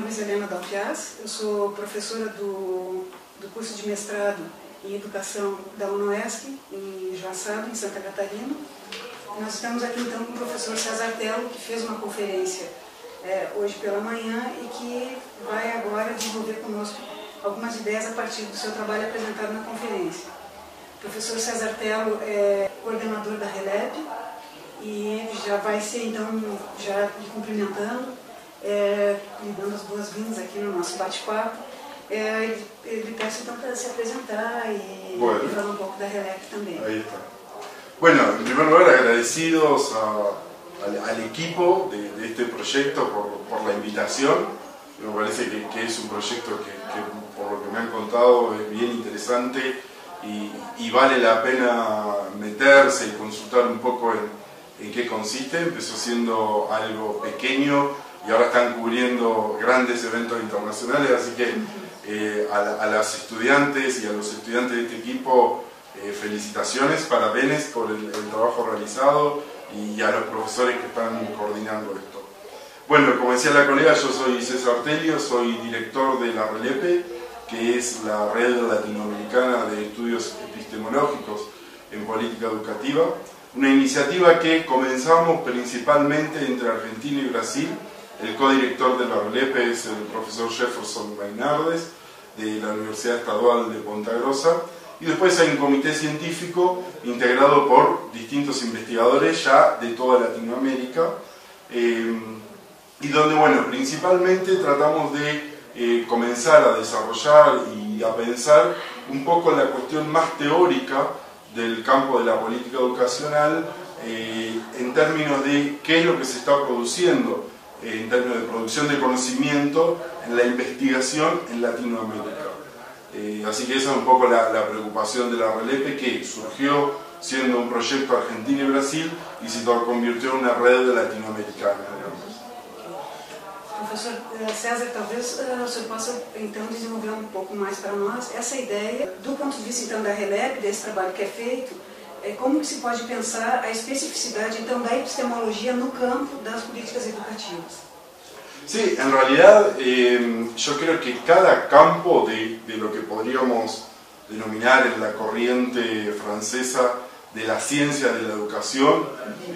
é Helena Dalpiaz, eu sou professora do curso de mestrado em Educação da UNOESC, em Joaçaba, em Santa Catarina. Nós estamos aqui então com o professor César Tello, que fez uma conferência hoje pela manhã e que vai agora desenvolver conosco algumas ideias a partir do seu trabalho apresentado na conferência. O professor César Tello é coordenador da RELEP e já vai ser então, já lhe cumprimentando, lhe dando as boas-vindas aqui no nosso bate-papo. Ele peço então para se apresentar y falar un poco de RELEP también. Ahí está. Bueno, en primer lugar agradecidos al equipo de este proyecto por la invitación. Me parece que es un proyecto que por lo que me han contado es bien interesante y vale la pena meterse y consultar un poco en qué consiste. Empezó siendo algo pequeño y ahora están cubriendo grandes eventos internacionales, así que a las estudiantes y a los estudiantes de este equipo, felicitaciones, parabéns por el trabajo realizado y a los profesores que están coordinando esto. Bueno, como decía la colega, yo soy César Tello, soy director de la RELEP, que es la Red Latinoamericana de Estudios Epistemológicos en Política Educativa, una iniciativa que comenzamos principalmente entre Argentina y Brasil. El codirector de la RELEP es el profesor Jefferson Maynardes, de la Universidad Estadual de Ponta Grossa, y después hay un comité científico integrado por distintos investigadores ya de toda Latinoamérica, y donde, bueno, principalmente tratamos de comenzar a desarrollar y a pensar un poco en la cuestión más teórica del campo de la política educacional, en términos de qué es lo que se está produciendo en términos de producción de conocimiento en la investigación en Latinoamérica. Así que esa es un poco la preocupación de la RELEP, que surgió siendo un proyecto Argentina y Brasil y se convirtió en una red latinoamericana. Professor César, talvez o senhor possa então desenvolver um pouco mais para nós essa ideia, do ponto de vista então da RELEP, desse trabalho que é feito, como que se pode pensar a especificidade então da epistemologia no campo das políticas educativas? Sí, en realidad yo creo que cada campo de lo que podríamos denominar en la corriente francesa de la ciencia de la educación,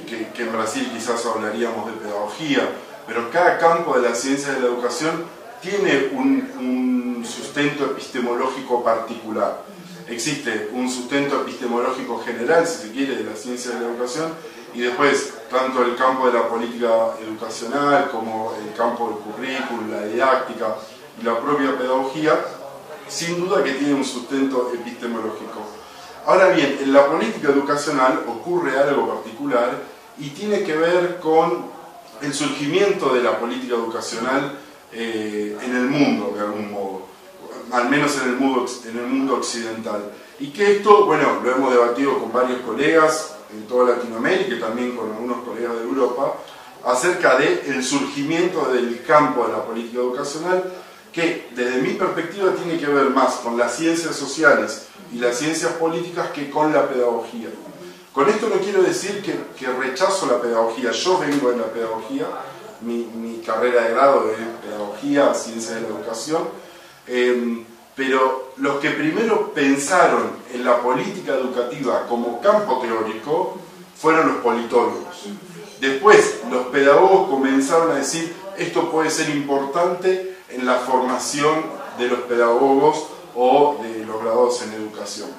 que en Brasil quizás hablaríamos de pedagogía, pero cada campo de la ciencia de la educación tiene un sustento epistemológico particular. Existe un sustento epistemológico general, si se quiere, de la ciencia de la educación, y después tanto el campo de la política educacional como el campo del currículum, la didáctica y la propia pedagogía, sin duda que tiene un sustento epistemológico. Ahora bien, en la política educacional ocurre algo particular y tiene que ver con el surgimiento de la política educacional en el mundo, de algún modo, al menos en el mundo occidental. Y que esto, bueno, lo hemos debatido con varios colegas en toda Latinoamérica y también con algunos colegas de Europa, acerca del surgimiento del campo de la política educacional, que desde mi perspectiva tiene que ver más con las ciencias sociales y las ciencias políticas que con la pedagogía. Con esto no quiero decir que rechazo la pedagogía. Yo vengo de la pedagogía, mi carrera de grado es pedagogía, ciencias de la educación, pero los que primero pensaron en la política educativa como campo teórico fueron los politólogos. Después los pedagogos comenzaron a decir esto puede ser importante en la formación de los pedagogos o de los graduados en educación.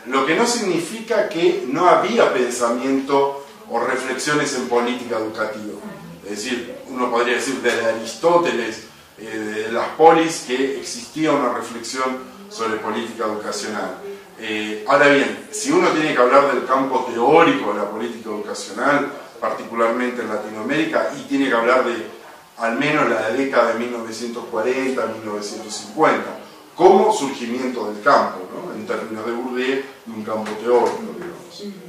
Lo que no significa que no había pensamiento o reflexiones en política educativa. Es decir, uno podría decir desde Aristóteles, de las polis, que existía una reflexión sobre política educacional. Ahora bien, si uno tiene que hablar del campo teórico de la política educacional, particularmente en Latinoamérica, y tiene que hablar de al menos la década de 1940, 1950, como surgimiento del campo, ¿no? En términos de Bourdieu, de un campo teórico, digamos.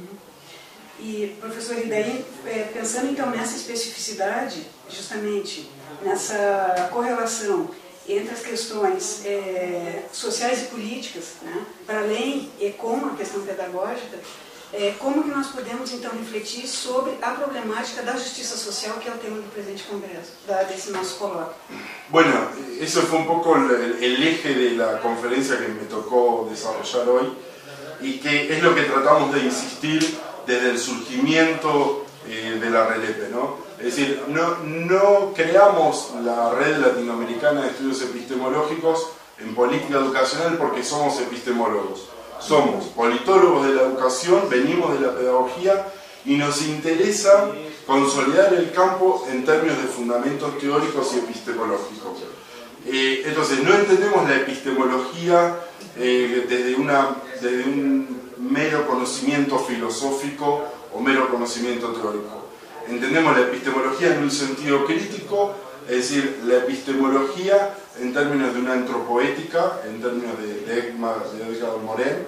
E, professor, e daí, pensando então nessa especificidade, justamente nessa correlação entre as questões sociais e políticas, né, para além e com a questão pedagógica, como que nós podemos então refletir sobre a problemática da justiça social, que é o tema do presente congresso, desse nosso colóquio. Bueno, eso fue un poco el eje de la conferencia que me tocó desarrollar hoy y que es lo que tratamos de insistir desde el surgimiento de la RELEPE, ¿no? Es decir, no creamos la Red Latinoamericana de Estudios Epistemológicos en política educacional porque somos epistemólogos. Somos politólogos de la educación, venimos de la pedagogía y nos interesa consolidar el campo en términos de fundamentos teóricos y epistemológicos. Entonces, no entendemos la epistemología desde un mero conocimiento filosófico o mero conocimiento teórico. Entendemos la epistemología en un sentido crítico, es decir, la epistemología en términos de una antropoética, en términos de Edgar Morin,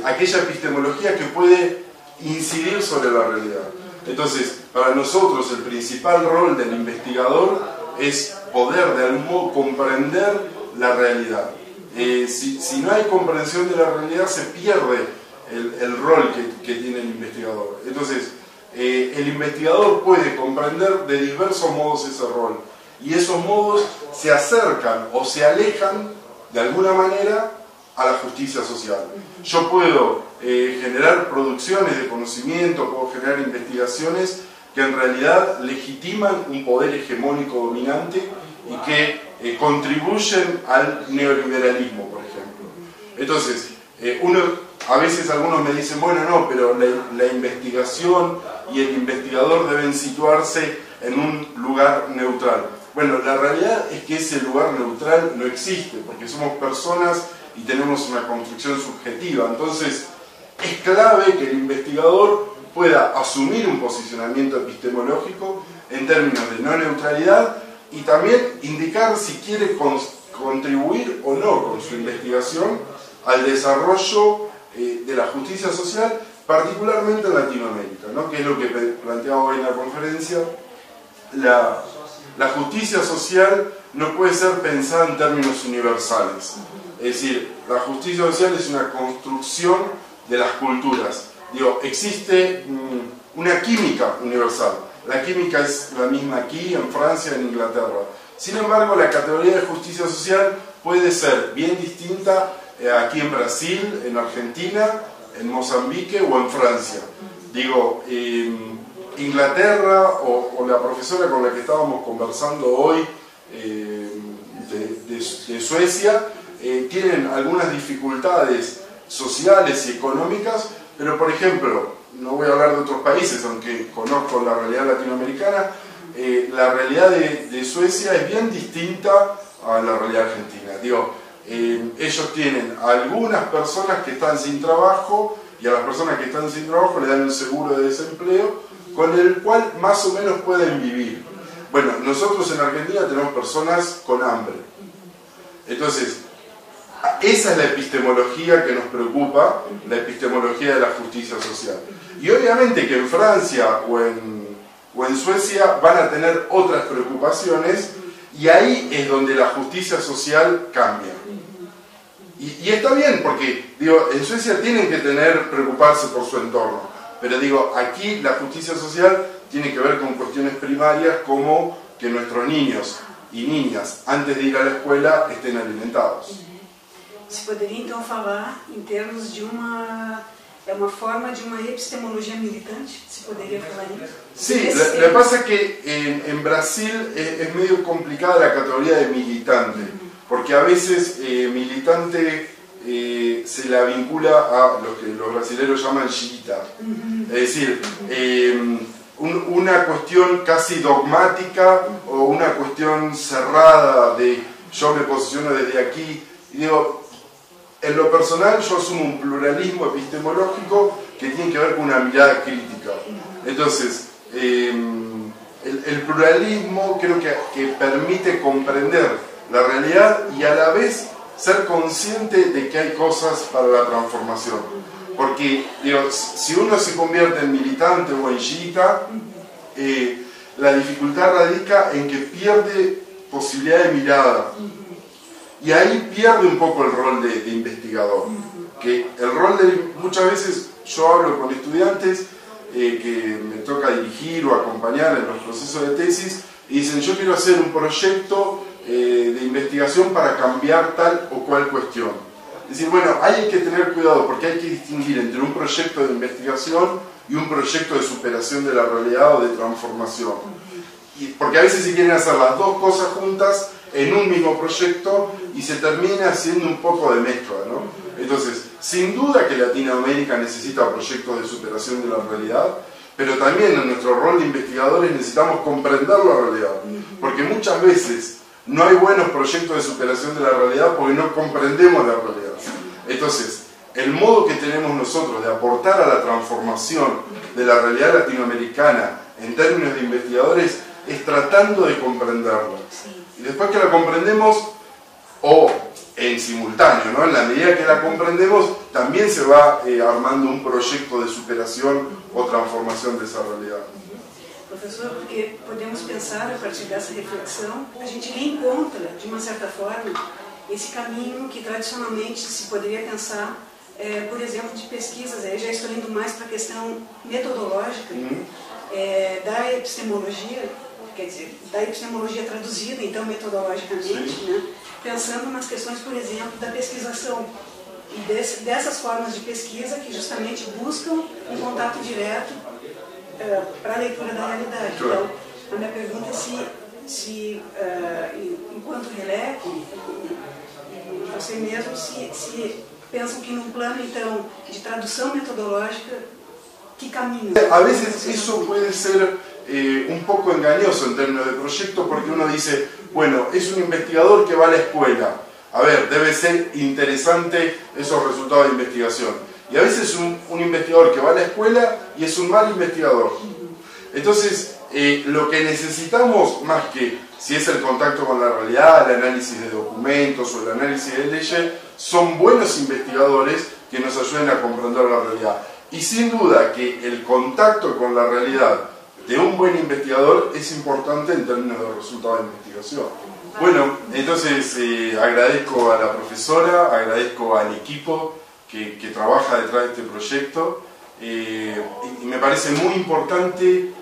aquella epistemología que puede incidir sobre la realidad. Entonces, para nosotros el principal rol del investigador es poder de algún modo comprender la realidad. Si no hay comprensión de la realidad, se pierde el rol que tiene el investigador. Entonces, el investigador puede comprender de diversos modos ese rol, y esos modos se acercan o se alejan de alguna manera a la justicia social. Yo puedo generar producciones de conocimiento, puedo generar investigaciones que en realidad legitiman un poder hegemónico dominante y que contribuyen al neoliberalismo, por ejemplo. Entonces, a veces algunos me dicen, bueno, no, pero la investigación y el investigador deben situarse en un lugar neutral. Bueno, la realidad es que ese lugar neutral no existe, porque somos personas y tenemos una construcción subjetiva. Entonces, es clave que el investigador pueda asumir un posicionamiento epistemológico en términos de no neutralidad y también indicar si quiere contribuir o no con su investigación al desarrollo de la justicia social, particularmente en Latinoamérica, ¿no? Que es lo que planteaba hoy en la conferencia. La justicia social no puede ser pensada en términos universales. Es decir, la justicia social es una construcción de las culturas. Digo, existe una química universal. La química es la misma aquí, en Francia, en Inglaterra. Sin embargo, la categoría de justicia social puede ser bien distinta aquí en Brasil, en Argentina, en Mozambique o en Francia. Digo, Inglaterra o la profesora con la que estábamos conversando hoy de Suecia, tienen algunas dificultades sociales y económicas, pero por ejemplo, no voy a hablar de otros países, aunque conozco la realidad latinoamericana, la realidad de Suecia es bien distinta a la realidad argentina. Digo, ellos tienen algunas personas que están sin trabajo y a las personas que están sin trabajo le dan un seguro de desempleo con el cual más o menos pueden vivir. Bueno, nosotros en Argentina tenemos personas con hambre. Entonces, esa es la epistemología que nos preocupa, la epistemología de la justicia social. Y obviamente que en Francia o en Suecia van a tener otras preocupaciones y ahí es donde la justicia social cambia. Y está bien porque, digo, en Suecia tienen que preocuparse por su entorno, pero digo, aquí la justicia social tiene que ver con cuestiones primarias como que nuestros niños y niñas, antes de ir a la escuela, estén alimentados. Se poderia então falar em termos de uma forma de uma epistemologia militante? Se poderia falar nisso? Sí, lo que pasa es que en Brasil es medio complicada la categoría de militante, porque a veces militante se la vincula a lo que los brasileños llaman xiita, es decir, una cuestión casi dogmática o una cuestión cerrada de yo me posiciono desde aquí. Y digo, en lo personal yo asumo un pluralismo epistemológico que tiene que ver con una mirada crítica. Entonces, el pluralismo creo que permite comprender la realidad y a la vez ser consciente de que hay cosas para la transformación. Porque, digo, si uno se convierte en militante o en xiita, la dificultad radica en que pierde posibilidad de mirada. Y ahí pierde un poco el rol de investigador. Que el rol muchas veces yo hablo con estudiantes que me toca dirigir o acompañar en los procesos de tesis y dicen, yo quiero hacer un proyecto de investigación para cambiar tal o cual cuestión. Es decir, bueno, hay que tener cuidado porque hay que distinguir entre un proyecto de investigación y un proyecto de superación de la realidad o de transformación. Porque a veces se quieren hacer las dos cosas juntas en un mismo proyecto y se termina haciendo un poco de mezcla, ¿no? Entonces, sin duda que Latinoamérica necesita proyectos de superación de la realidad, pero también en nuestro rol de investigadores necesitamos comprender la realidad, porque muchas veces no hay buenos proyectos de superación de la realidad porque no comprendemos la realidad. Entonces, el modo que tenemos nosotros de aportar a la transformación de la realidad latinoamericana en términos de investigadores es tratando de comprenderla. Y después que la comprendemos, o en simultáneo, ¿no? En la medida que la comprendemos, también se va armando un proyecto de superación o transformação dessa realidade. Professor, porque podemos pensar, a partir dessa reflexão, a gente reencontra, de uma certa forma, esse caminho que tradicionalmente se poderia pensar, por exemplo, de pesquisas, aí já estou indo mais para a questão metodológica, da epistemologia, quer dizer, da epistemologia traduzida, então, metodologicamente, né? Pensando nas questões, por exemplo, da pesquisação e dessas formas de pesquisa que justamente buscam um contato direto para a leitura da realidade. Então, a minha pergunta é se enquanto Releco, você mesmo, se pensam que num plano, então, de tradução metodológica, que caminho? A veces eso puede ser un poco engañoso en términos de proyecto porque uno dice, bueno, es un investigador que va a la escuela, a ver, debe ser interesante esos resultados de investigación. Y a veces un investigador que va a la escuela y es un mal investigador. Entonces, lo que necesitamos, más que si es el contacto con la realidad, el análisis de documentos o el análisis de leyes, son buenos investigadores que nos ayuden a comprender la realidad. Y sin duda que el contacto con la realidad de un buen investigador es importante en términos de resultados de investigación. Bueno, entonces agradezco a la profesora, agradezco al equipo que trabaja detrás de este proyecto y me parece muy importante,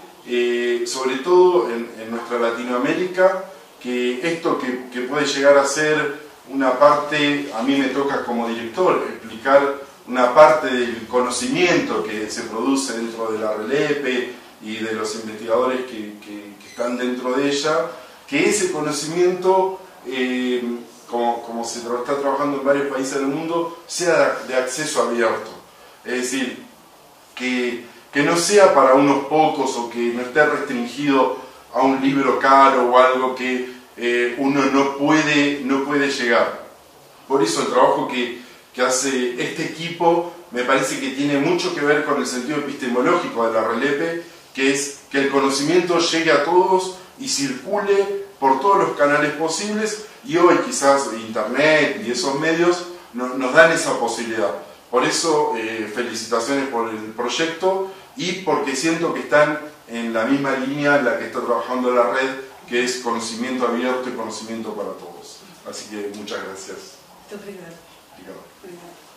sobre todo en nuestra Latinoamérica, que esto que puede llegar a ser una parte, a mí me toca como director explicar una parte del conocimiento que se produce dentro de la RELEPE y de los investigadores que están dentro de ella, que ese conocimiento, como se está trabajando en varios países del mundo, sea de acceso abierto. Es decir, que no sea para unos pocos o que no esté restringido a un libro caro o algo que uno no puede llegar. Por eso el trabajo que hace este equipo me parece que tiene mucho que ver con el sentido epistemológico de la RELEPE, que es que el conocimiento llegue a todos y circule por todos los canales posibles, y hoy quizás Internet y esos medios nos dan esa posibilidad. Por eso felicitaciones por el proyecto y porque siento que están en la misma línea en la que está trabajando la red, que es conocimiento abierto y conocimiento para todos. Así que muchas gracias. Muito obrigada. Obrigado.